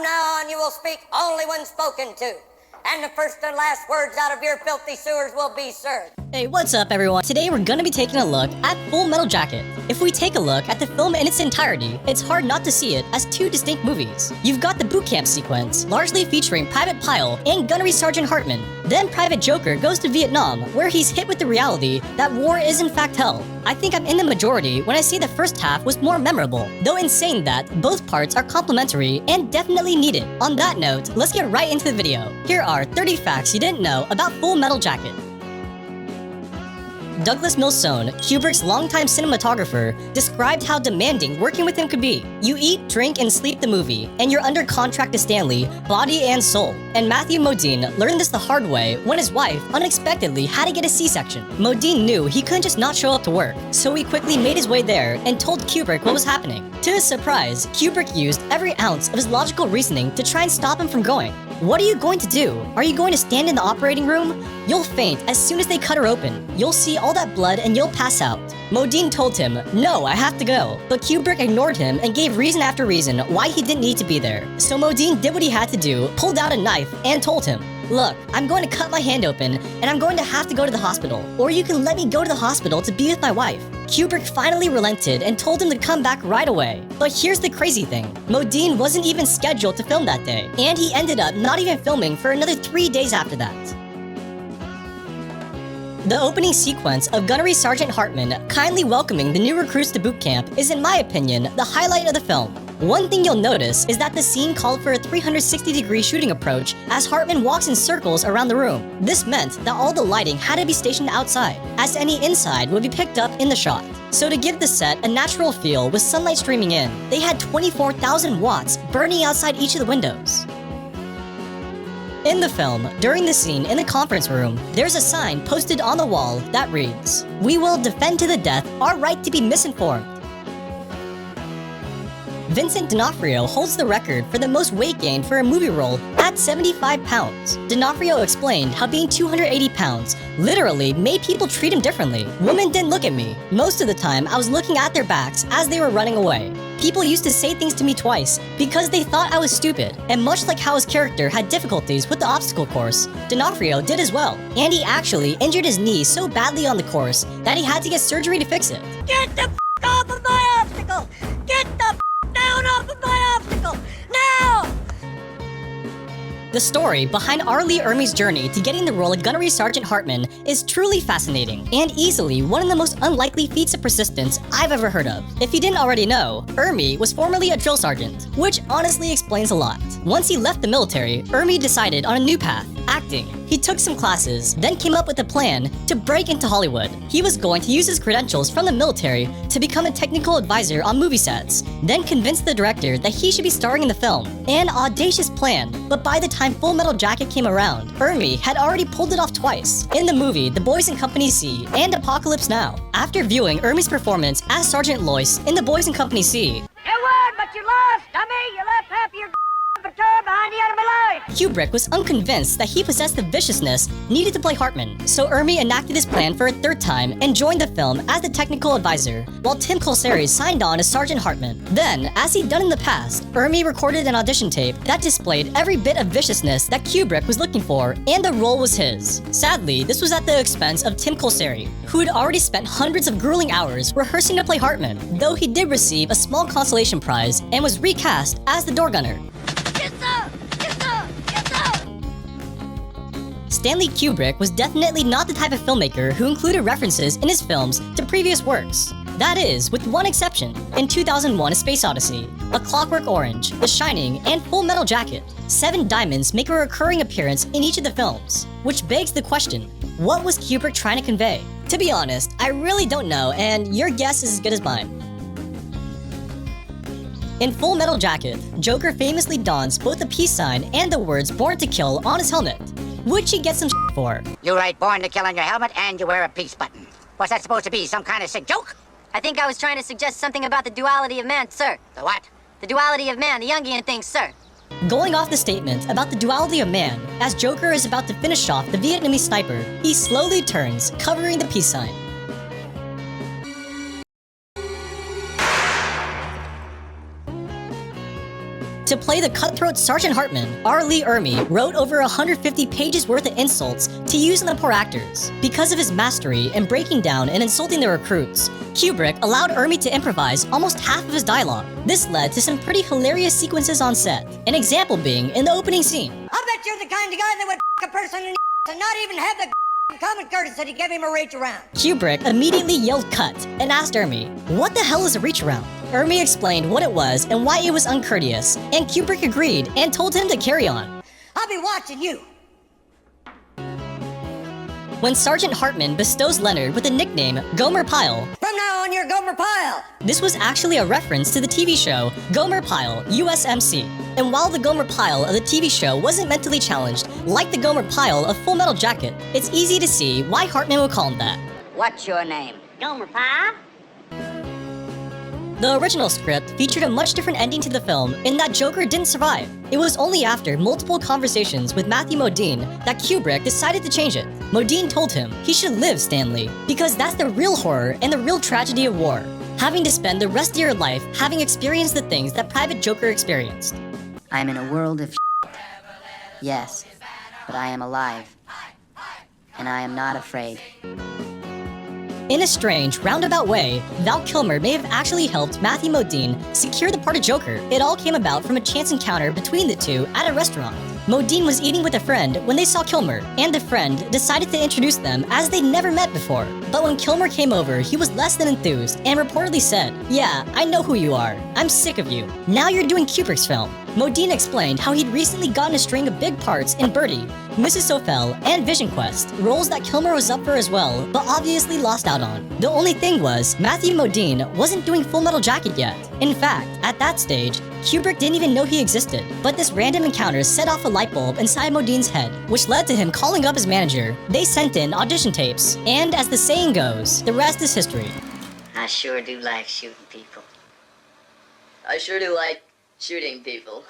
From now on, you will speak only when spoken to. And the first and last words out of your filthy sewers will be served. Hey, what's up everyone? Today we're gonna be taking a look at Full Metal Jacket. If we take a look at the film in its entirety, it's hard not to see it as two distinct movies. You've got the boot camp sequence, largely featuring Private Pyle and Gunnery Sergeant Hartman. Then Private Joker goes to Vietnam, where he's hit with the reality that war is in fact hell. I think I'm in the majority when I say the first half was more memorable, though in saying that, both parts are complementary and definitely needed. On that note, let's get right into the video. Here are 30 facts you didn't know about Full Metal Jacket. Douglas Milsone, Kubrick's longtime cinematographer, described how demanding working with him could be. You eat, drink, and sleep the movie, and you're under contract to Stanley, body and soul. And Matthew Modine learned this the hard way when his wife unexpectedly had to get a C-section. Modine knew he couldn't just not show up to work, so he quickly made his way there and told Kubrick what was happening. To his surprise, Kubrick used every ounce of his logical reasoning to try and stop him from going. What are you going to do? Are you going to stand in the operating room? You'll faint as soon as they cut her open. You'll see all that blood and you'll pass out. Modine told him, no, I have to go. But Kubrick ignored him and gave reason after reason why he didn't need to be there. So Modine did what he had to do, pulled out a knife, and told him, look, I'm going to cut my hand open and I'm going to have to go to the hospital. Or you can let me go to the hospital to be with my wife. Kubrick finally relented and told him to come back right away. But here's the crazy thing. Modine wasn't even scheduled to film that day, and he ended up not even filming for another 3 days after that. The opening sequence of Gunnery Sergeant Hartman kindly welcoming the new recruits to boot camp is, in my opinion, the highlight of the film. One thing you'll notice is that the scene called for a 360-degree shooting approach as Hartman walks in circles around the room. This meant that all the lighting had to be stationed outside, as any inside would be picked up in the shot. So to give the set a natural feel with sunlight streaming in, they had 24,000 watts burning outside each of the windows. In the film, during the scene in the conference room, there's a sign posted on the wall that reads, "We will defend to the death our right to be misinformed." Vincent D'Onofrio holds the record for the most weight gain for a movie role at 75 pounds. D'Onofrio explained how being 280 pounds literally made people treat him differently. Women didn't look at me. Most of the time, I was looking at their backs as they were running away. People used to say things to me twice because they thought I was stupid. And much like how his character had difficulties with the obstacle course, D'Onofrio did as well. And he actually injured his knee so badly on the course that he had to get surgery to fix it. Get the off of my obstacle! Get the down off of my obstacle! Now! The story behind R. Lee Ermey's journey to getting the role of Gunnery Sergeant Hartman is truly fascinating and easily one of the most unlikely feats of persistence I've ever heard of. If you didn't already know, Ermey was formerly a drill sergeant, which honestly explains a lot. Once he left the military, Ermey decided on a new path, acting. He took some classes, then came up with a plan to break into Hollywood. He was going to use his credentials from the military to become a technical advisor on movie sets, then convince the director that he should be starring in the film. An audacious plan, but by the time Full Metal Jacket came around, Ermey had already pulled it off twice, in the movie The Boys in Company C and Apocalypse Now. After viewing Ermey's performance as Sergeant Lois in The Boys in Company C, You won, but you lost, dummy! You left half your baton behind the enemy line! Kubrick was unconvinced that he possessed the viciousness needed to play Hartman, so Ermey enacted his plan for a third time and joined the film as the technical advisor, while Tim Colseri signed on as Sergeant Hartman. Then, as he'd done in the past, Ermey recorded an audition tape that displayed every bit of viciousness that Kubrick was looking for, and the role was his. Sadly, this was at the expense of Tim Colseri, who had already spent hundreds of grueling hours rehearsing to play Hartman, though he did receive a small consolation prize and was recast as the door gunner. Stanley Kubrick was definitely not the type of filmmaker who included references in his films to previous works. That is, with one exception. In 2001: A Space Odyssey, A Clockwork Orange, The Shining, and Full Metal Jacket, 7 diamonds make a recurring appearance in each of the films. Which begs the question, what was Kubrick trying to convey? To be honest, I really don't know, and your guess is as good as mine. In Full Metal Jacket, Joker famously dons both the peace sign and the words "Born to Kill" on his helmet, which he gets some for. You write "Born to Kill" on your helmet and you wear a peace button. What's that supposed to be, some kind of sick joke? I think I was trying to suggest something about the duality of man, sir. The what? The duality of man, the Jungian thing, sir. Going off the statement about the duality of man, as Joker is about to finish off the Vietnamese sniper, he slowly turns, covering the peace sign. To play the cutthroat Sergeant Hartman, R. Lee Ermey wrote over 150 pages worth of insults to use on the poor actors. Because of his mastery in breaking down and insulting the recruits, Kubrick allowed Ermey to improvise almost half of his dialogue. This led to some pretty hilarious sequences on set, an example being in the opening scene. I bet you're the kind of guy that would a person in the and not even have the common courtesy to give him a reach around. Kubrick immediately yelled cut and asked Ermey, "What the hell is a reach around?" Ermey explained what it was and why it was uncourteous, and Kubrick agreed and told him to carry on. I'll be watching you. When Sergeant Hartman bestows Leonard with the nickname Gomer Pyle, From now on, you're Gomer Pyle. this was actually a reference to the TV show Gomer Pyle, USMC. And while the Gomer Pyle of the TV show wasn't mentally challenged, like the Gomer Pyle of Full Metal Jacket, it's easy to see why Hartman would call him that. What's your name? Gomer Pyle? The original script featured a much different ending to the film in that Joker didn't survive. It was only after multiple conversations with Matthew Modine that Kubrick decided to change it. Modine told him he should live Stanley, because that's the real horror and the real tragedy of war. Having to spend the rest of your life having experienced the things that Private Joker experienced. I am in a world of yes, but I am alive, and I am not afraid. In a strange, roundabout way, Val Kilmer may have actually helped Matthew Modine secure the part of Joker. It all came about from a chance encounter between the two at a restaurant. Modine was eating with a friend when they saw Kilmer, and the friend decided to introduce them as they'd never met before. But when Kilmer came over, he was less than enthused and reportedly said, "Yeah, I know who you are. I'm sick of you. Now you're doing Kubrick's film." Modine explained how he'd recently gotten a string of big parts in Birdie, Mrs. O'Fell, and Vision Quest, roles that Kilmer was up for as well, but obviously lost out on. The only thing was, Matthew Modine wasn't doing Full Metal Jacket yet. In fact, at that stage, Kubrick didn't even know he existed, but this random encounter set off a light bulb inside Modine's head, which led to him calling up his manager. They sent in audition tapes, and as the saying goes, the rest is history. I sure do like shooting people. I sure do like shooting people.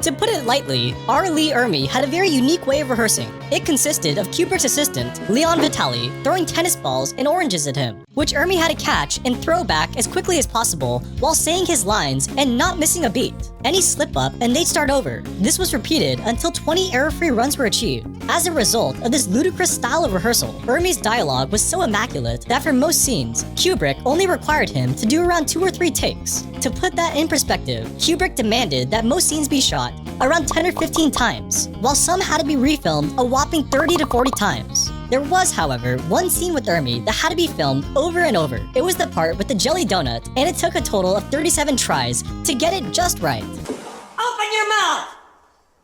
To put it lightly, R. Lee Ermey had a very unique way of rehearsing. It consisted of Kubrick's assistant, Leon Vitali, throwing tennis balls and oranges at him, which Ermey had to catch and throw back as quickly as possible while saying his lines and not missing a beat. Any slip up and they'd start over. This was repeated until 20 error-free runs were achieved. As a result of this ludicrous style of rehearsal, Ermey's dialogue was so immaculate that for most scenes, Kubrick only required him to do around 2 or 3 takes. To put that in perspective, Kubrick demanded that most scenes be shot around 10 or 15 times, while some had to be refilmed a whopping 30 to 40 times. There was, however, one scene with Ermey that had to be filmed over and over. It was the part with the jelly donut, and it took a total of 37 tries to get it just right. Open your mouth.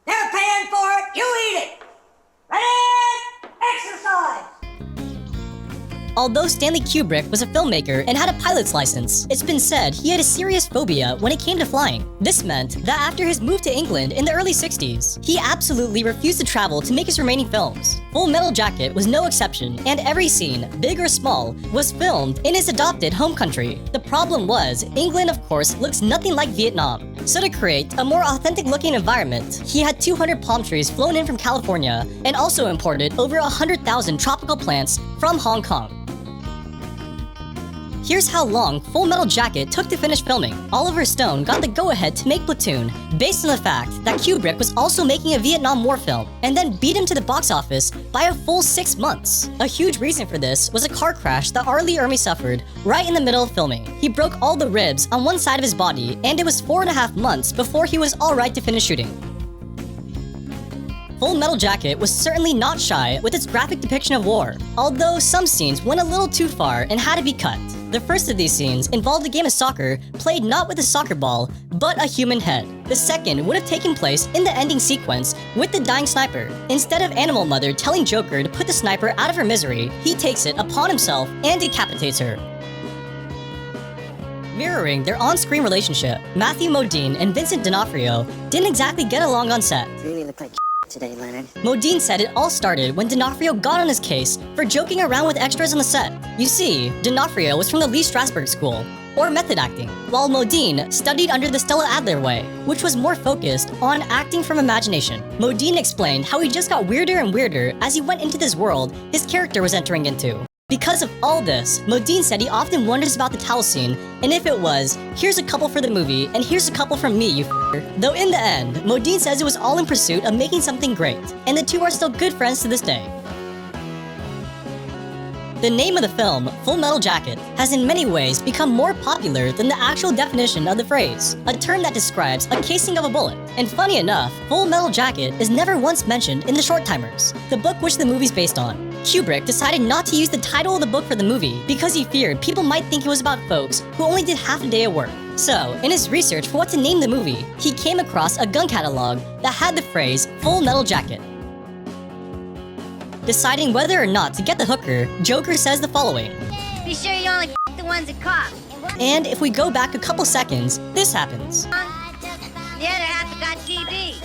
They're paying for it. You eat it. Ready? Exercise. Although Stanley Kubrick was a filmmaker and had a pilot's license, it's been said he had a serious phobia when it came to flying. This meant that after his move to England in the early 60s, he absolutely refused to travel to make his remaining films. Full Metal Jacket was no exception, and every scene, big or small, was filmed in his adopted home country. The problem was, England of course looks nothing like Vietnam. So to create a more authentic looking environment, he had 200 palm trees flown in from California and also imported over 100,000 tropical plants from Hong Kong. Here's how long Full Metal Jacket took to finish filming. Oliver Stone got the go-ahead to make Platoon based on the fact that Kubrick was also making a Vietnam War film and then beat him to the box office by a full 6 months. A huge reason for this was a car crash that R. Lee Ermey suffered right in the middle of filming. He broke all the ribs on one side of his body, and it was 4.5 months before he was alright to finish shooting. Full Metal Jacket was certainly not shy with its graphic depiction of war, although some scenes went a little too far and had to be cut. The first of these scenes involved a game of soccer played not with a soccer ball, but a human head. The second would have taken place in the ending sequence with the dying sniper. Instead of Animal Mother telling Joker to put the sniper out of her misery, he takes it upon himself and decapitates her. Mirroring their on-screen relationship, Matthew Modine and Vincent D'Onofrio didn't exactly get along on set. Really look like today, Leonard. Modine said it all started when D'Onofrio got on his case for joking around with extras on the set. You see, D'Onofrio was from the Lee Strasberg School, or method acting, while Modine studied under the Stella Adler way, which was more focused on acting from imagination. Modine explained how he just got weirder and weirder as he went into this world his character was entering into. Because of all this, Modine said he often wonders about the towel scene, and if it was, here's a couple for the movie, and here's a couple from me, you f***er. Though in the end, Modine says it was all in pursuit of making something great, and the two are still good friends to this day. The name of the film, Full Metal Jacket, has in many ways become more popular than the actual definition of the phrase, a term that describes a casing of a bullet. And funny enough, Full Metal Jacket is never once mentioned in The Short-Timers, the book which the movie's based on. Kubrick decided not to use the title of the book for the movie because he feared people might think it was about folks who only did half a day of work. So, in his research for what to name the movie, he came across a gun catalog that had the phrase Full Metal Jacket. Deciding whether or not to get the hooker, Joker says the following. Be sure you only f the ones that cough. And if we go back a couple seconds, this happens. The other half got TB.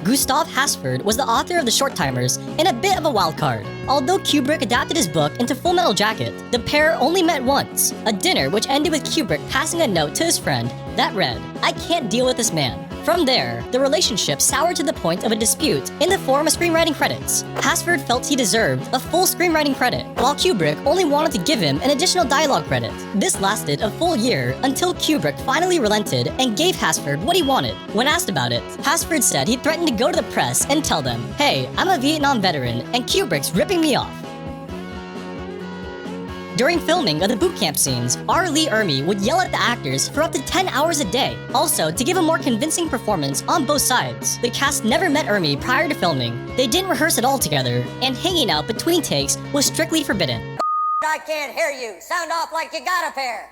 Gustav Hasford was the author of The Short-Timers and a bit of a wild card. Although Kubrick adapted his book into Full Metal Jacket, the pair only met once, a dinner which ended with Kubrick passing a note to his friend that read, "I can't deal with this man." From there, the relationship soured to the point of a dispute in the form of screenwriting credits. Hasford felt he deserved a full screenwriting credit, while Kubrick only wanted to give him an additional dialogue credit. This lasted a full year until Kubrick finally relented and gave Hasford what he wanted. When asked about it, Hasford said he threatened to go to the press and tell them, "Hey, I'm a Vietnam veteran and Kubrick's ripping me off." During filming of the boot camp scenes, R. Lee Ermey would yell at the actors for up to 10 hours a day. Also, to give a more convincing performance on both sides, the cast never met Ermey prior to filming. They didn't rehearse at all together, and hanging out between takes was strictly forbidden. I can't hear you. Sound off like you got a pair.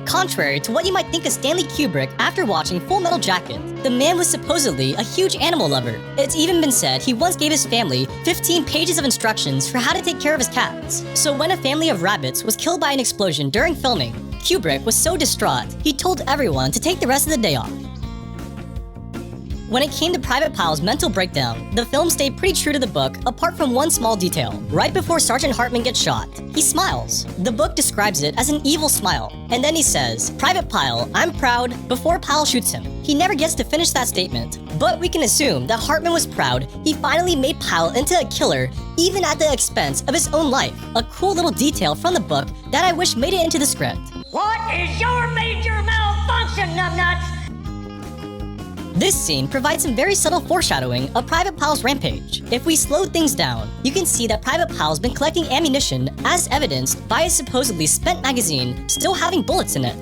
Contrary to what you might think of Stanley Kubrick after watching Full Metal Jacket, the man was supposedly a huge animal lover. It's even been said he once gave his family 15 pages of instructions for how to take care of his cats. So when a family of rabbits was killed by an explosion during filming, Kubrick was so distraught, he told everyone to take the rest of the day off. When it came to Private Pyle's mental breakdown, the film stayed pretty true to the book apart from one small detail. Right before Sergeant Hartman gets shot, he smiles. The book describes it as an evil smile, and then he says, "Private Pyle, I'm proud," before Pyle shoots him. He never gets to finish that statement, but we can assume that Hartman was proud he finally made Pyle into a killer even at the expense of his own life. A cool little detail from the book that I wish made it into the script. What is your major malfunction, numbnuts? This scene provides some very subtle foreshadowing of Private Pyle's rampage. If we slow things down, you can see that Private Pyle's been collecting ammunition as evidenced by his supposedly spent magazine still having bullets in it.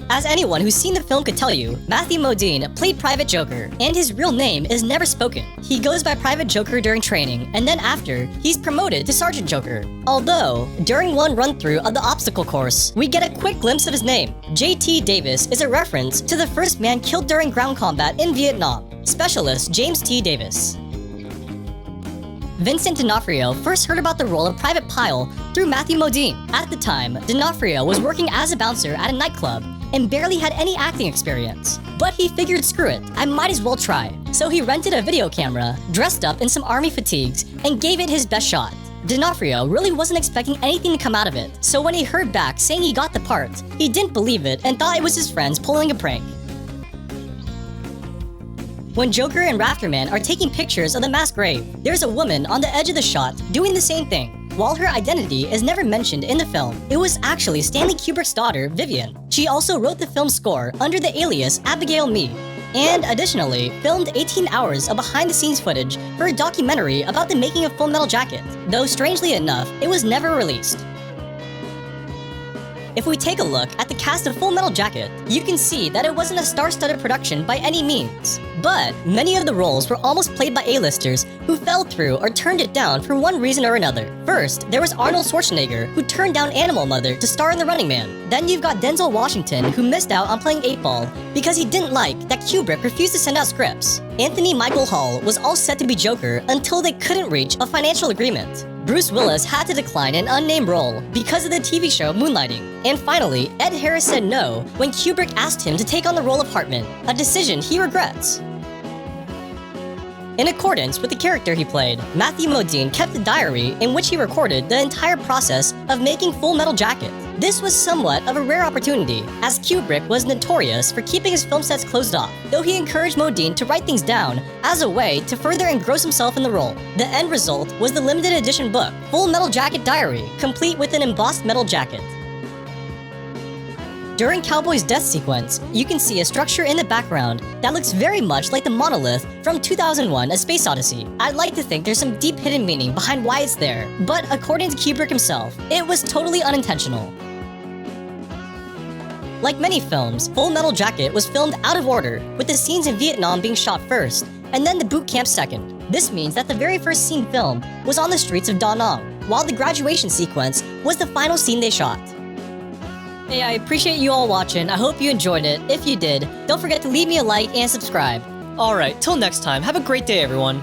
As anyone who's seen the film could tell you, Matthew Modine played Private Joker, and his real name is never spoken. He goes by Private Joker during training, and then after, he's promoted to Sergeant Joker. Although, during one run-through of the obstacle course, we get a quick glimpse of his name. J.T. Davis is a reference to the first man killed during ground combat in Vietnam, Specialist James T. Davis. Vincent D'Onofrio first heard about the role of Private Pyle through Matthew Modine. At the time, D'Onofrio was working as a bouncer at a nightclub and barely had any acting experience. But he figured, screw it, I might as well try. So he rented a video camera, dressed up in some army fatigues, and gave it his best shot. D'Onofrio really wasn't expecting anything to come out of it, so when he heard back saying he got the part, he didn't believe it and thought it was his friends pulling a prank. When Joker and Rafterman are taking pictures of the mass grave, there's a woman on the edge of the shot doing the same thing. While her identity is never mentioned in the film, it was actually Stanley Kubrick's daughter, Vivian. She also wrote the film's score under the alias Abigail Mead, and additionally filmed 18 hours of behind-the-scenes footage for a documentary about the making of Full Metal Jacket, though strangely enough, it was never released. If we take a look at the cast of Full Metal Jacket, you can see that it wasn't a star-studded production by any means. But many of the roles were almost played by A-listers who fell through or turned it down for one reason or another. First, there was Arnold Schwarzenegger, who turned down Animal Mother to star in The Running Man. Then you've got Denzel Washington, who missed out on playing 8-Ball because he didn't like that Kubrick refused to send out scripts. Anthony Michael Hall was all set to be Joker until they couldn't reach a financial agreement. Bruce Willis had to decline an unnamed role because of the TV show Moonlighting. And finally, Ed Harris said no when Kubrick asked him to take on the role of Hartman, a decision he regrets. In accordance with the character he played, Matthew Modine kept a diary in which he recorded the entire process of making Full Metal Jacket. This was somewhat of a rare opportunity, as Kubrick was notorious for keeping his film sets closed off, though he encouraged Modine to write things down as a way to further engross himself in the role. The end result was the limited edition book, Full Metal Jacket Diary, complete with an embossed metal jacket. During Cowboy's death sequence, you can see a structure in the background that looks very much like the monolith from 2001: A Space Odyssey. I'd like to think there's some deep hidden meaning behind why it's there, but according to Kubrick himself, it was totally unintentional. Like many films, Full Metal Jacket was filmed out of order, with the scenes in Vietnam being shot first, and then the boot camp second. This means that the very first scene filmed was on the streets of Da Nang, while the graduation sequence was the final scene they shot. Hey, I appreciate you all watching. I hope you enjoyed it. If you did, don't forget to leave me a like and subscribe. Alright, till next time, have a great day everyone.